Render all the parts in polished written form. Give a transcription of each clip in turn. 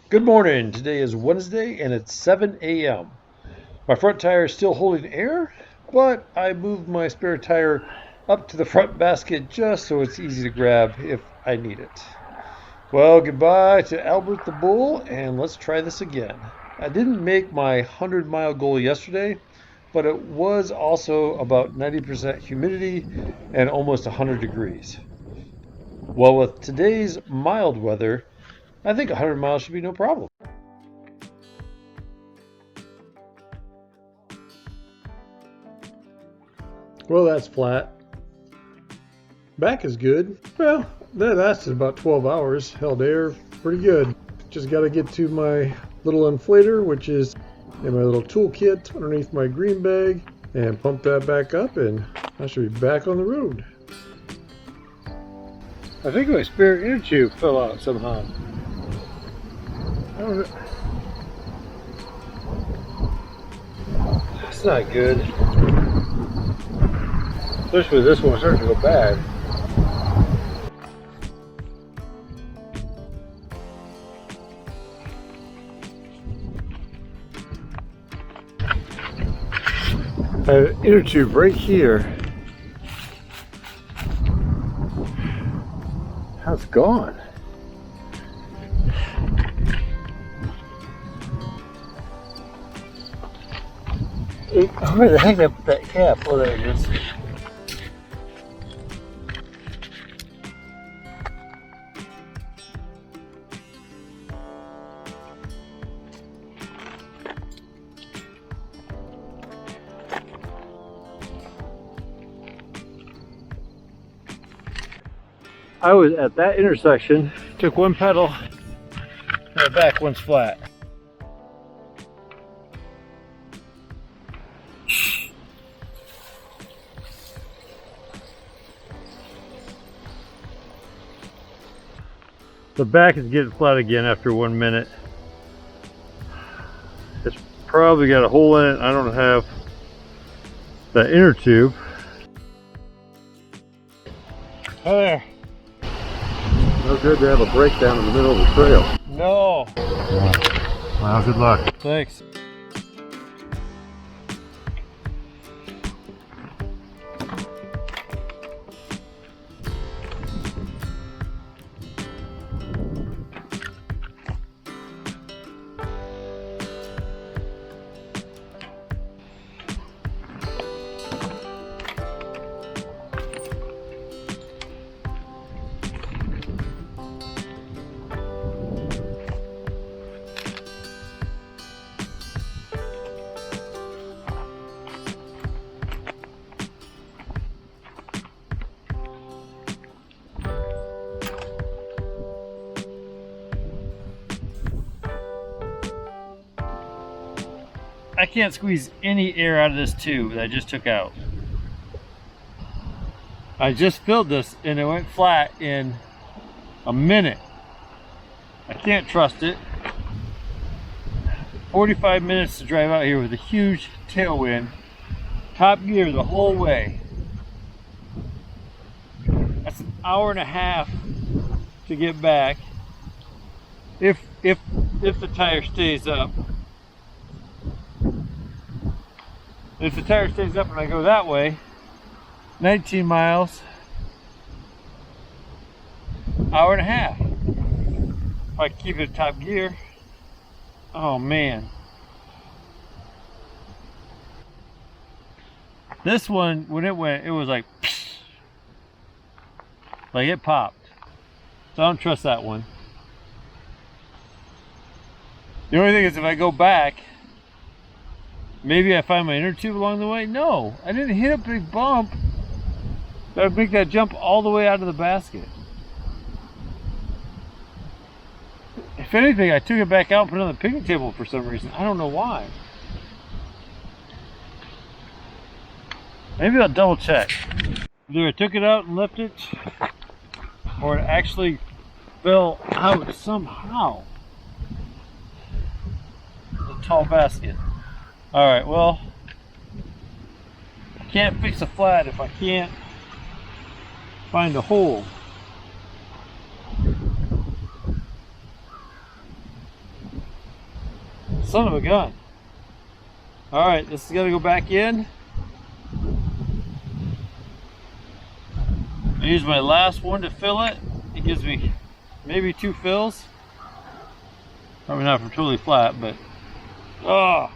Good morning. Today is Wednesday and it's 7 a.m. My front tire is still holding air, but I moved my spare tire up to the front basket just so it's easy to grab if I need it. Well, goodbye to Albert the Bull, and let's try this again. I didn't make my 100-mile goal yesterday, but it was also about 90% humidity and almost 100 degrees. Well, with today's mild weather, I think 100 miles should be no problem. Well, that's flat. Back is good. Well, that lasted about 12 hours. Held air pretty good. Just got to get to my little inflator, which is in my little toolkit underneath my green bag, and pump that back up, and I should be back on the road. I think my spare inner tube fell out somehow. I don't know. That's not good. Especially this one starting to go bad. I have an inner tube right here. How's it gone? Where the heck did I put that cap? Oh, there it is. I was at that intersection, took one pedal, and the back one's flat. The back is getting flat again after 1 minute. It's probably got a hole in it. I don't have the inner tube. Hi there. No good to have a breakdown in the middle of the trail. No. Well, good luck. Thanks. I can't squeeze any air out of this tube that I just took out. I just filled this and it went flat in a minute. I can't trust it. 45 minutes to drive out here with a huge tailwind. Top gear the whole way. That's an hour and a half to get back. If the tire stays up. If the tire stays up and I go that way, 19 miles, hour and a half. If I keep it top gear, oh man. This one, when it went, it was like it popped. So I don't trust that one. The only thing is if I go back, maybe I find my inner tube along the way. No, I didn't hit a big bump that would make that jump all the way out of the basket. If anything, I took it back out and put it on the picnic table for some reason. I don't know why. Maybe I'll double check. Either I took it out and left it, or it actually fell out somehow. It's a tall basket. Alright, well, I can't fix a flat if I can't find a hole. Son of a gun. Alright, this is gonna go back in. I use my last one to fill it. It gives me maybe 2 fills. Probably not for totally flat, but why?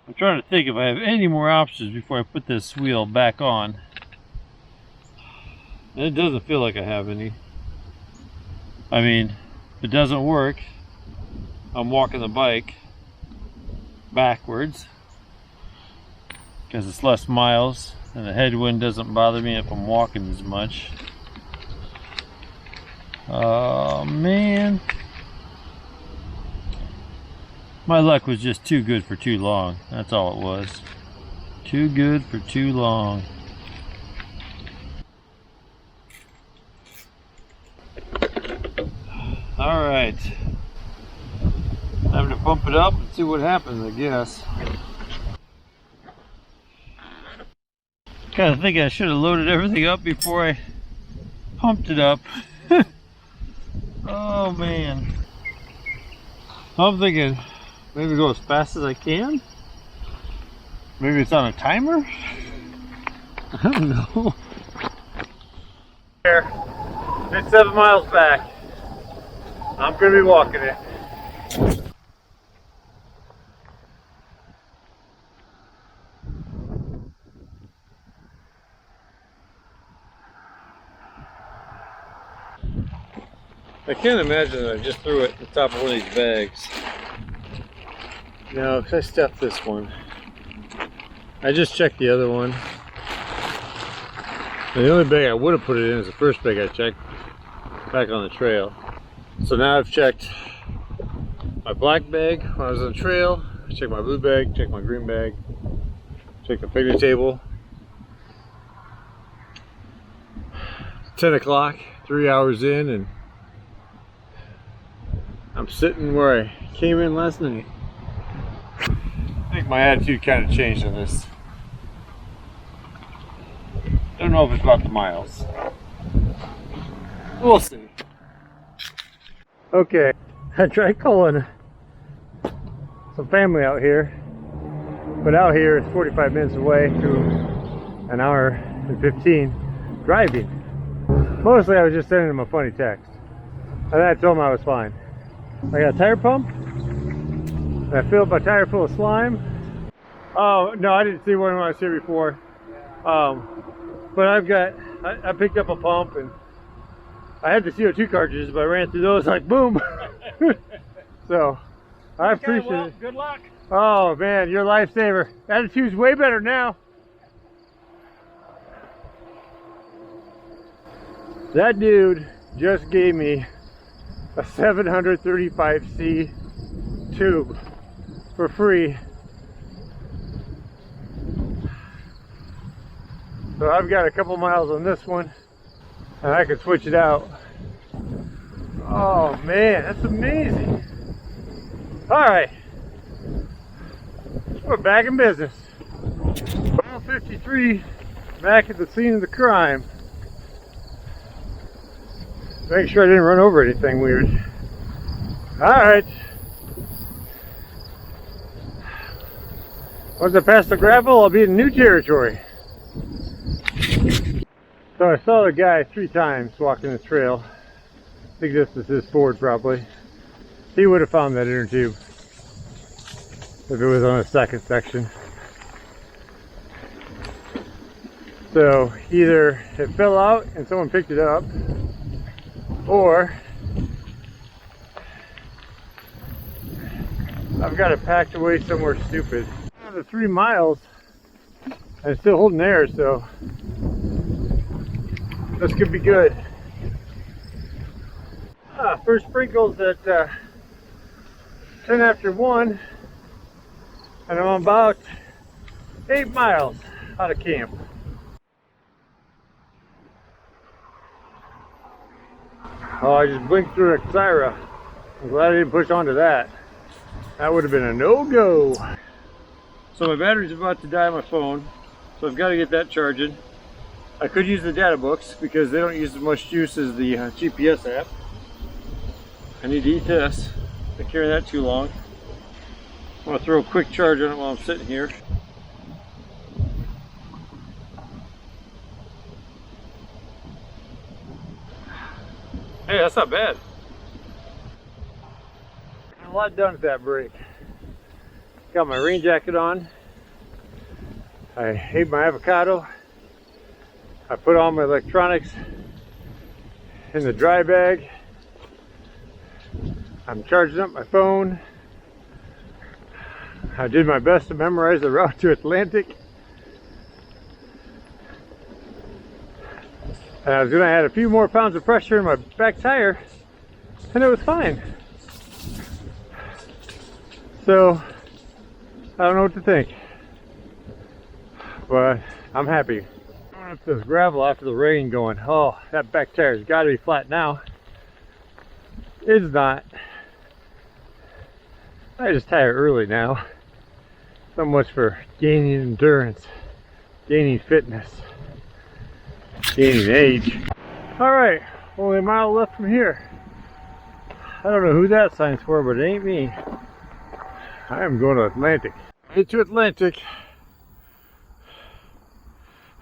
I'm trying to think if I have any more options before I put this wheel back on. And it doesn't feel like I have any. I mean, if it doesn't work, I'm walking the bike backwards because it's less miles and the headwind doesn't bother me if I'm walking as much. Oh man, my luck was just too good for too long. That's all it was. Too good for too long. All right, time to pump it up and see what happens, I guess. Kind of think I should have loaded everything up before I pumped it up. Oh man. I'm thinking maybe go as fast as I can. Maybe it's on a timer. I don't know. Here, it's 7 miles back. I'm gonna be walking it. I can't imagine that I just threw it on top of one of these bags. No, I stepped this one. I just checked the other one. And the only bag I would have put it in is the first bag I checked back on the trail. So now I've checked my black bag when I was on the trail, I checked my blue bag, checked my green bag, checked the picnic table. 10 o'clock, 3 hours in, and I'm sitting where I came in last night. I think my attitude kind of changed on this. Don't know if it's about the miles. We'll see. Okay, I tried calling some family out here, but out here it's 45 minutes away to an hour and 15 driving. Mostly I was just sending them a funny text. And then I told them I was fine. I got a tire pump, and I filled my tire full of slime. Oh, no, I didn't see one when I was here before. But I picked up a pump, and I had the CO2 cartridges, but I ran through those like boom. So, I appreciate it. Good luck. Oh man, you're a lifesaver. Attitude's way better now. That dude just gave me a 735C tube for free. So I've got a couple miles on this one and I can switch it out. Oh man, that's amazing. Alright, we're back in business. Mile 53, back at the scene of the crime. Make sure I didn't run over anything weird. Alright. Once I pass the gravel, I'll be in new territory. So I saw the guy 3 times walking the trail. I think this is his Ford probably. He would have found that inner tube if it was on a second section. So either it fell out and someone picked it up, or I've got it packed away somewhere stupid. Another 3 miles and it's still holding air, so this could be good. First sprinkles at 10 after 1, and I'm about 8 miles out of camp. Oh, I just blinked through an Exira. I'm glad I didn't push onto that. That would have been a no-go. So my battery's about to die on my phone, so I've got to get that charging. I could use the data books because they don't use as much juice as the GPS app. I need to eat this. I carry that too long. I'm going to throw a quick charge on it while I'm sitting here. Hey, that's not bad. A lot done with that break. Got my rain jacket on. I ate my avocado. I put all my electronics in the dry bag. I'm charging up my phone. I did my best to memorize the route to Atlantic. And I was going to add a few more pounds of pressure in my back tire, and it was fine. So, I don't know what to think, but I'm happy. I'm up this gravel after the rain going, oh, that back tire's got to be flat now. It's not. I just tire early now. So much for gaining endurance, gaining fitness, gaining age. Alright, only a mile left from here. I don't know who that sign's for, but it ain't me. I am going to Atlantic. Head to Atlantic.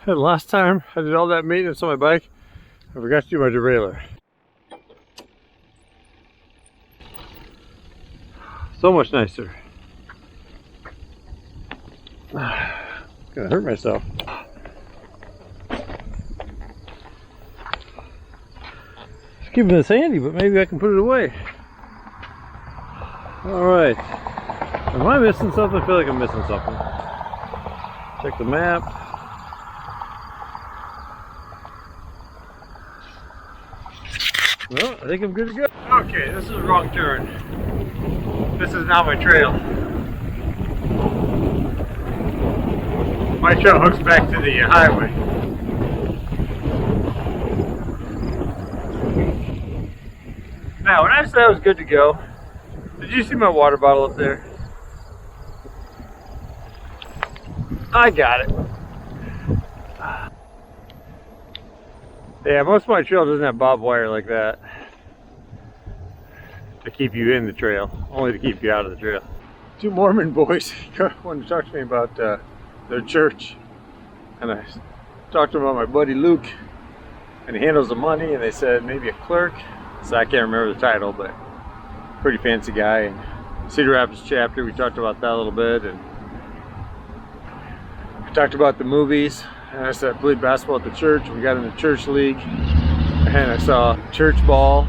And last time I did all that maintenance on my bike, I forgot to do my derailleur. So much nicer. Gonna hurt myself. It's keeping this handy, but maybe I can put it away. Alright. Am I missing something? I feel like I'm missing something. Check the map. Well, I think I'm good to go. Okay, this is a wrong turn. This is not my trail. My trail hooks back to the highway. Now, when I said I was good to go, did you see my water bottle up there? I got it. Yeah, most of my trail doesn't have barbed wire like that to keep you in the trail, only to keep you out of the trail. Two Mormon boys wanted to talk to me about their church, and I talked to them about my buddy Luke, and he handles the money, and they said maybe a clerk, so I can't remember the title, but pretty fancy guy. And Cedar Rapids chapter, we talked about that a little bit, and we talked about the movies. And I said I played basketball at the church. We got in the church league, and I saw Church Ball,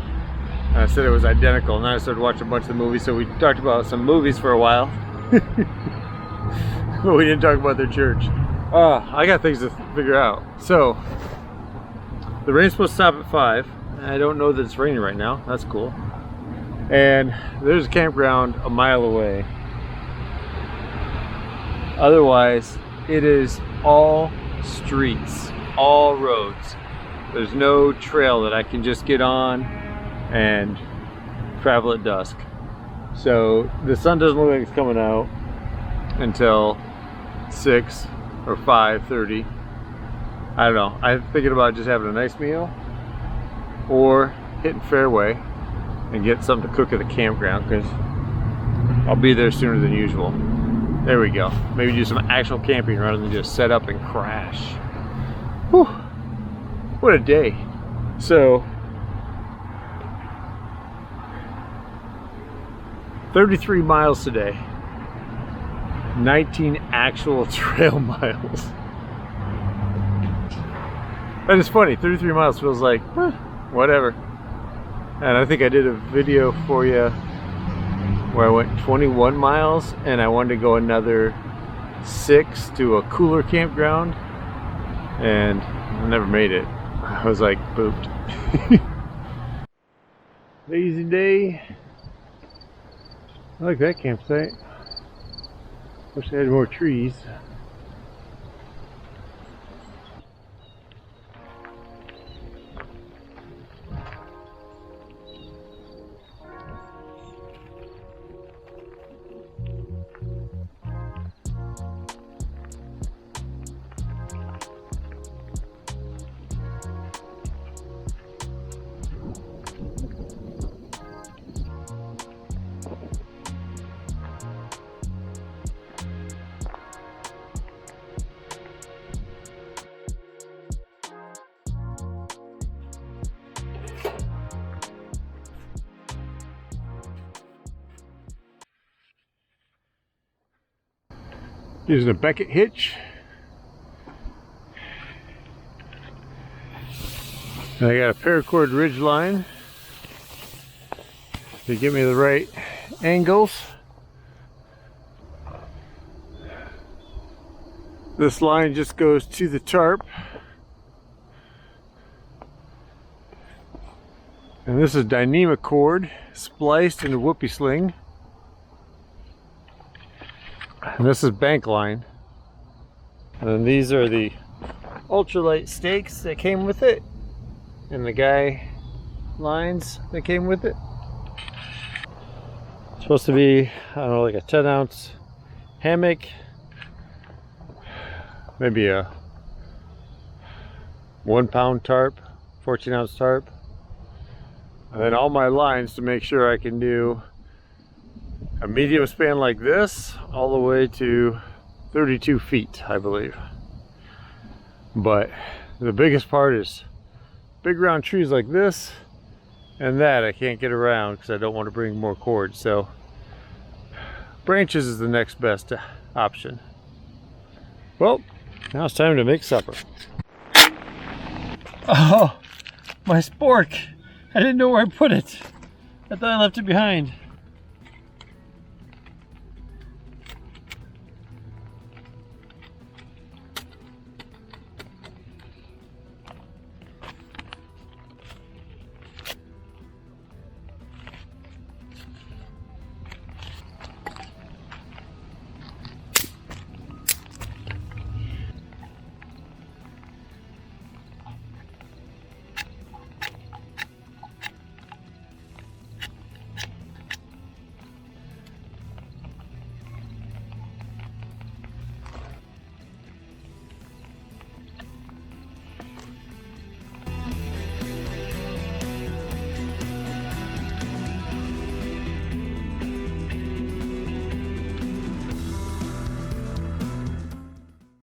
and I said it was identical. And then I started watching a bunch of the movies. So we talked about some movies for a while, but we didn't talk about their church. I got things to figure out. So the rain's supposed to stop at 5. I don't know that it's raining right now. That's cool. And there's a campground a mile away. Otherwise, it is all streets, all roads. There's no trail that I can just get on and travel at dusk. So the sun doesn't look like it's coming out until 6 or 5:30. I don't know. I'm thinking about just having a nice meal or hitting Fairway and get something to cook at the campground, because I'll be there sooner than usual. There we go. Maybe do some actual camping rather than just set up and crash. Whew. What a day. So, 33 miles today. 19 actual trail miles. That is funny. 33 miles feels like, whatever. And I think I did a video for you where I went 21 miles and I wanted to go another 6 to a cooler campground, and I never made it. I was like pooped. Lazy day. I like that campsite. Wish they had more trees. Using a Beckett hitch. And I got a paracord ridge line to give me the right angles. This line just goes to the tarp. And this is Dyneema cord spliced into whoopee sling. And this is bank line. And then these are the ultralight stakes that came with it. And the guy lines that came with it. It's supposed to be, I don't know, like a 10-ounce hammock. Maybe a 1-pound tarp, 14-ounce tarp. And then all my lines to make sure I can do a medium span like this all the way to 32 feet, I believe. But the biggest part is big round trees like this and that I can't get around because I don't want to bring more cord. So branches is the next best option. Well, now it's time to make supper. Oh, my spork. I didn't know where I put it. I thought I left it behind.